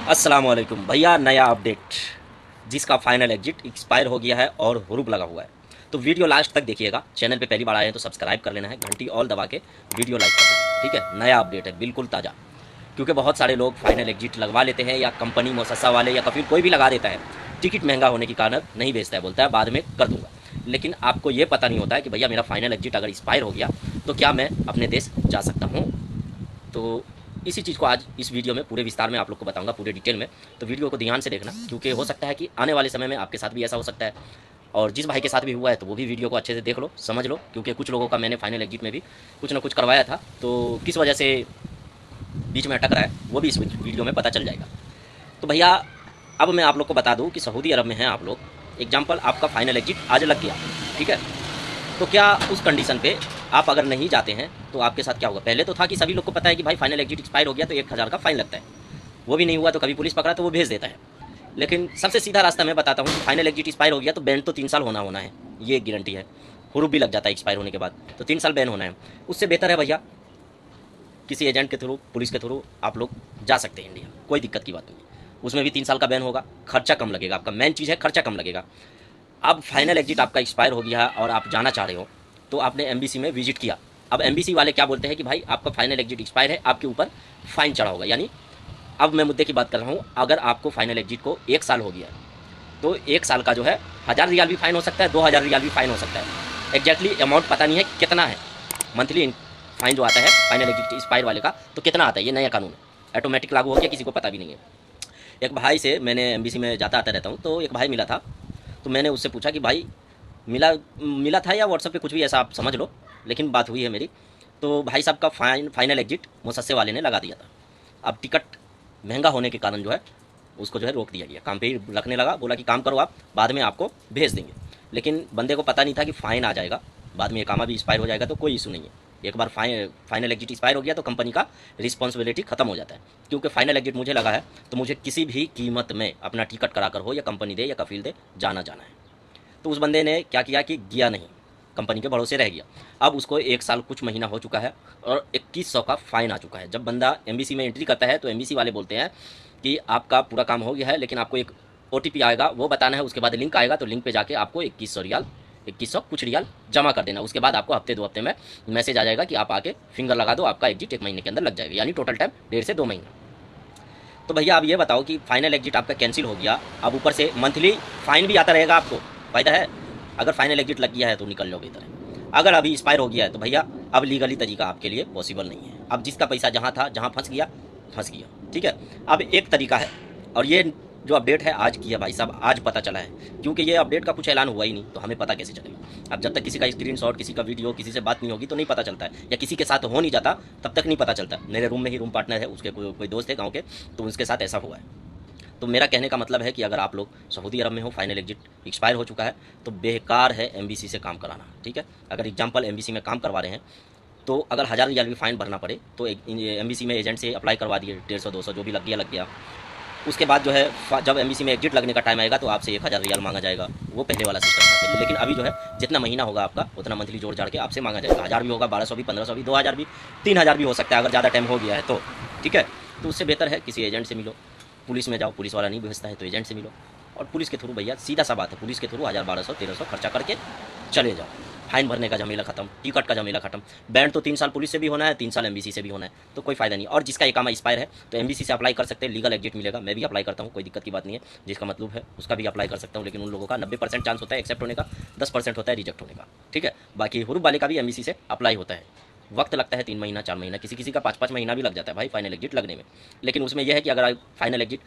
अस्सलाम वालेकुम भैया। नया अपडेट जिसका फाइनल एग्जिट एक्सपायर हो गया है और हुरूप लगा हुआ है, तो वीडियो लास्ट तक देखिएगा। चैनल पे पहली बार आए हैं तो सब्सक्राइब कर लेना है, घंटी ऑल दबा के वीडियो लाइक करना है, ठीक है। नया अपडेट है, बिल्कुल ताज़ा। क्योंकि बहुत सारे लोग फाइनल एग्जिट लगवा लेते हैं, या कंपनी मुअस्ससा वाले या कफील कोई भी लगा देता है, टिकट महंगा होने के कारण नहीं बेचता है, बोलता है बाद में कर दूंगा। लेकिन आपको ये पता नहीं होता है कि भैया मेरा फाइनल एग्जिट अगर एक्सपायर हो गया तो क्या मैं अपने देश जा सकता हूँ। तो इसी चीज़ को आज इस वीडियो में पूरे विस्तार में आप लोग को बताऊंगा, पूरे डिटेल में। तो वीडियो को ध्यान से देखना, क्योंकि हो सकता है कि आने वाले समय में आपके साथ भी ऐसा हो सकता है, और जिस भाई के साथ भी हुआ है तो वो भी वीडियो को अच्छे से देख लो, समझ लो। क्योंकि कुछ लोगों का मैंने फाइनल एग्जिट में भी कुछ ना कुछ करवाया था, तो किस वजह से बीच में अटक रहा है वो भी इस वीडियो में पता चल जाएगा। तो भैया अब मैं आप लोग को बता दूं कि सऊदी अरब में हैं आप लोग, एग्जाम्पल आपका फाइनल एग्जिट आज लग गया, ठीक है। तो क्या उस कंडीशन पे आप अगर नहीं जाते हैं तो आपके साथ क्या होगा। पहले तो था कि सभी लोग को पता है कि भाई फाइनल एग्जिट एक्सपायर हो गया तो 1,000 का फाइन लगता है, वो भी नहीं हुआ तो कभी पुलिस पकड़ा तो वो भेज देता है। लेकिन सबसे सीधा रास्ता मैं बताता हूँ, फाइनल एग्जिट एक्सपायर हो गया तो बैन तो 3 साल होना है, ये एक गारंटी है। हुरूप भी लग जाता है एक्सपायर होने के बाद, तो 3 साल बैन होना है। उससे बेहतर है भैया किसी एजेंट के थ्रू, पुलिस के थ्रू आप लोग जा सकते हैं इंडिया, कोई दिक्कत की बात नहीं। उसमें भी 3 साल का बैन होगा, खर्चा कम लगेगा, आपका मेन चीज़ है खर्चा कम लगेगा। अब फाइनल एग्जिट आपका एक्सपायर हो गया और आप जाना चाह रहे हो, तो आपने एमबीसी में विजिट किया। अब एमबीसी वाले क्या बोलते हैं कि भाई आपका फाइनल एग्जिट एक्सपायर है, आपके ऊपर फाइन चढ़ा होगा। यानी अब मैं मुद्दे की बात कर रहा हूँ, अगर आपको फाइनल एग्जिट को 1 साल हो गया है तो 1 साल का जो है 1,000 रियाल भी फाइन हो सकता है, 2,000 रियाल भी फाइन हो सकता है। एग्जैक्टली अमाउंट पता नहीं है कितना है, मंथली फाइन जो आता है फाइनल एग्जिट एक्सपायर वाले का, तो कितना आता है ये नया कानून है, ऑटोमेटिक लागू हो गया, किसी को पता भी नहीं है। एक भाई से मैंने एमबीसी में जाता आता रहता हूँ, तो एक भाई मिला था, तो मैंने उससे पूछा कि भाई मिला मिला था या व्हाट्सएप पे कुछ भी ऐसा आप समझ लो, लेकिन बात हुई है मेरी। तो भाई साहब का फाइनल एग्जिट मुसस्से वाले ने लगा दिया था। अब टिकट महंगा होने के कारण जो है उसको जो है रोक दिया गया, काम पे ही रखने लगा, बोला कि काम करो आप, बाद में आपको भेज देंगे। लेकिन बंदे को पता नहीं था कि फ़ाइन आ जाएगा, बाद में एकामा भी एक्सपायर हो जाएगा, तो कोई इशू नहीं है। एक बार फाइनल एग्जिट एक्सपायर हो गया तो कंपनी का रिस्पॉन्सिबिलिटी खत्म हो जाता है। क्योंकि फाइनल एग्जिट मुझे लगा है तो मुझे किसी भी कीमत में अपना टिकट कराकर हो, या कंपनी दे या कफील दे, जाना जाना है। तो उस बंदे ने क्या किया कि गया नहीं, कंपनी के भरोसे रह गया। अब उसको 1 साल कुछ महीना हो चुका है और 2100 का फाइन आ चुका है। जब बंदा एमबीसी में एंट्री करता है तो एमबीसी वाले बोलते हैं कि आपका पूरा काम हो गया है, लेकिन आपको एक ओटीपी आएगा, वो बताना है, उसके बाद लिंक आएगा, तो लिंक पे जाके आपको 2100 रियाल, 2100 कुछ रियाल जमा कर देना। उसके बाद आपको हफ्ते 2 हफ्ते में मैसेज आ जाएगा कि आप आके फिंगर लगा दो, आपका एग्जिट 1 महीने के अंदर लग जाएगा, यानी टोटल टाइम 1.5 से 2 महीना। तो भैया आप ये बताओ कि फाइनल एग्जिट आपका कैंसिल हो गया, अब ऊपर से मंथली फाइन भी आता रहेगा, आपको फ़ायदा है। अगर फाइनल एग्जिट लग गया है तो निकल जाओ बेहतर है। अगर अभी एक्सपायर हो गया है तो भैया अब लीगली तरीका आपके लिए पॉसिबल नहीं है। अब जिसका पैसा जहाँ था, जहाँ फंस गया फंस गया, ठीक है। अब एक तरीका है, और ये जो अपडेट है आज की है भाई साहब, आज पता चला है। क्योंकि ये अपडेट का कुछ ऐलान हुआ ही नहीं, तो हमें पता कैसे चलेगा। अब जब तक किसी का स्क्रीनशॉट, किसी का वीडियो, किसी से बात नहीं होगी तो नहीं पता चलता है, या किसी के साथ हो नहीं जाता तब तक नहीं पता चलता। मेरे रूम में ही रूम पार्टनर है, उसके कोई दोस्त है गाँव के, तो उसके साथ ऐसा हुआ है। तो मेरा कहने का मतलब है कि अगर आप लोग सऊदी अरब में हो, फाइनल एग्जिट एक्सपायर हो चुका है, तो बेकार है एमबीसी से काम कराना, ठीक है। अगर एग्जाम्पल एमबीसी में काम करवा रहे हैं, तो अगर 1,000 रियाल भी फाइन भरना पड़े तो एमबीसी में एजेंट से अप्लाई करवा दिए, 150-200 जो भी लग गया लग गया। उसके बाद जो है जब एमबीसी में एग्जिट लगने का टाइम आएगा तो आपसे 1,000 रियाल मांगा जाएगा, वो पहले वाला सिस्टम था। लेकिन अभी जो है जितना महीना होगा आपका उतना मंथली जोड़ जाड़ के आपसे मांगा जाएगा। 1,000 भी होगा, 1,200 भी, 1,500 भी, 2,000 भी, 3,000 भी हो सकता है अगर ज़्यादा टाइम हो गया है तो, ठीक है। तो उससे बेहतर है किसी एजेंट से मिलो, पुलिस में जाओ, पुलिस वाला नहीं भेजता है तो एजेंट से मिलो। और पुलिस के थ्रू भैया सीधा सा बात है, पुलिस के थ्रू 1,000, 1,200, 1,300 खर्चा करके चले जाओ। फाइन भरने का झमेला खत्म, टिकट का झमेला खत्म। बैंड तो 3 साल पुलिस से भी होना है, 3 साल एमबीसी से भी होना है, तो कोई फायदा नहीं। और जिसका एकामा एक्सपायर है तो एमबीसी से अप्लाई कर सकते हैं, लीगल एग्जिट मिलेगा। मैं भी अप्लाई करता हूँ, कोई दिक्कत की बात नहीं है। जिसका मतलब है उसका भी अप्लाई कर सकता हूँ, लेकिन उन लोगों का 90% चांस होता है एक्सेप्ट होने का, 10% होता है रिजेक्ट होने का, ठीक है। बाकी हुरूप वाले का भी एमबीसी से अप्लाई होता है, वक्त लगता है 3 महीना 4 महीना, किसी किसी का 5-5 महीना भी लग जाता है भाई फाइनल एग्जिट लगने में। लेकिन उसमें यह है कि अगर आप फाइनल एग्जिट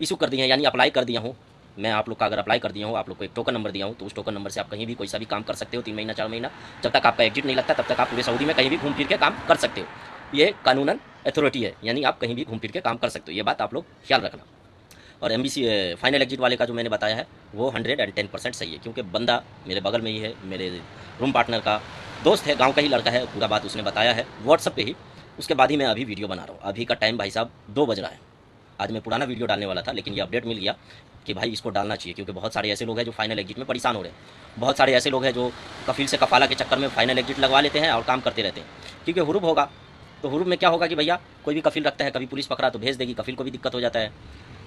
इशू कर दिए हैं, यानी अप्लाई कर दिया हूँ, मैं आप लोग का अगर अप्लाई कर दिया हूँ, आप लोग को एक टोकन नंबर दिया हूँ, तो उस टोकन नंबर से आप कहीं भी कोई सा भी काम कर सकते हो 3 महीना 4 महीना। जब तक आपका एग्जिट नहीं लगता तब तक आप पूरे सऊदी में कहीं भी घूम फिर के काम कर सकते हो। ये कानूनन अथॉरिटी है, यानी आप कहीं भी घूम फिर के काम कर सकते हो, ये बात आप लोग ख्याल रखना। और एमबीसी फाइनल एग्जिट वाले का जो मैंने बताया है वो 110% सही है, क्योंकि बंदा मेरे बगल में ही है, मेरे रूम पार्टनर का दोस्त है, गाँव का ही लड़का है, पूरा बात उसने बताया है व्हाट्सअप पे ही। उसके बाद ही मैं अभी वीडियो बना रहा हूँ। अभी का टाइम भाई साहब 2 बज रहा है। आज मैं पुराना वीडियो डालने वाला था, लेकिन ये अपडेट मिल गया कि भाई इसको डालना चाहिए, क्योंकि बहुत सारे ऐसे लोग हैं जो फाइनल एग्जिट में परेशान हो रहे हैं। बहुत सारे ऐसे लोग हैं जो कफील से कफाला के चक्कर में फाइनल एग्जिट लगवा लेते हैं और काम करते रहते हैं। क्योंकि हुरूब होगा तो हुरूप में क्या होगा कि भैया कोई भी कफिल रखता है, कभी पुलिस पकड़ा तो भेज देगी, कफिल को भी दिक्कत हो जाता है।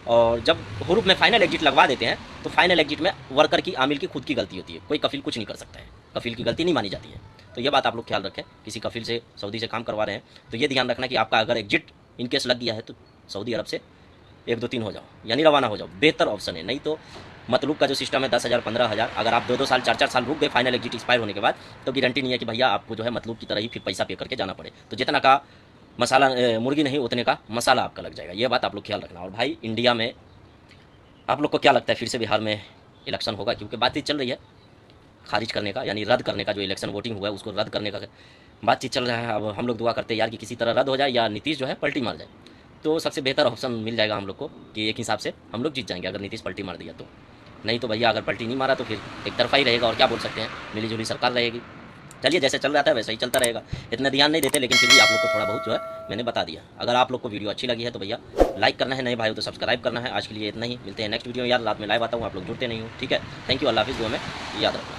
और जब हुरूप में फाइनल एग्जिट लगवा देते हैं तो फाइनल एग्जिट में वर्कर की, आमिल की खुद की गलती होती है, कोई कफिल कुछ नहीं कर सकता है, कफिल की गलती नहीं मानी जाती है। तो ये बात आप लोग ख्याल रखें, किसी कफिल से सऊदी से काम करवा रहे हैं तो ये ध्यान रखना कि आपका अगर एग्जिट इनकेस लग गया है तो सऊदी अरब से 1 2 3 हो जाओ, यानी रवाना हो जाओ, बेहतर ऑप्शन है। नहीं तो मतलूब का जो सिस्टम है 10,000 15,000, अगर आप 2 2 साल 4 4 साल रुक गए फाइनल एग्जिट एक्सपायर होने के बाद, तो गारंटी नहीं है कि भैया आपको जो है मतलूब की तरह ही फिर पैसा पे करके जाना पड़े। तो जितना का मसाला मुर्गी नहीं उतने का मसाला आपका लग जाएगा, ये बात आप लोग ख्याल रखना। और भाई इंडिया में आप लोग को क्या लगता है फिर से बिहार में इलेक्शन होगा? क्योंकि बातचीत चल रही है खारिज करने का, यानी रद्द करने का, जो इलेक्शन वोटिंग हुआ है उसको रद्द करने का बातचीत चल रहा है। अब हम लोग दुआ करते हैं यार कि किसी तरह रद्द हो जाए या नीतीश जो है पलटी मार जाए, तो सबसे बेहतर ऑप्शन मिल जाएगा हम लोग को कि एक हिसाब से हम लोग जीत जाएंगे अगर नीतीश पलटी मार दिया तो। नहीं तो भैया अगर पलटी नहीं मारा तो फिर एक तरफा ही रहेगा, और क्या बोल सकते हैं, मिली जुली सरकार रहेगी। चलिए जैसे चल रहा था वैसे ही चलता रहेगा, इतना ध्यान नहीं देते, लेकिन फिर भी आप लोग को थोड़ा बहुत जो है मैंने बता दिया। अगर आप लोग को वीडियो अच्छी लगी है तो भैया लाइक करना है, नए भाई हो तो सब्सक्राइब करना है। आज के लिए इतना ही, मिलते हैं नेक्स्ट वीडियो। यार रात में लाइव आता हूँ, आप लोग जुड़ते नहीं हो, ठीक है। थैंक यू, अल्लाह हाफिज़, दुआ में याद रखना।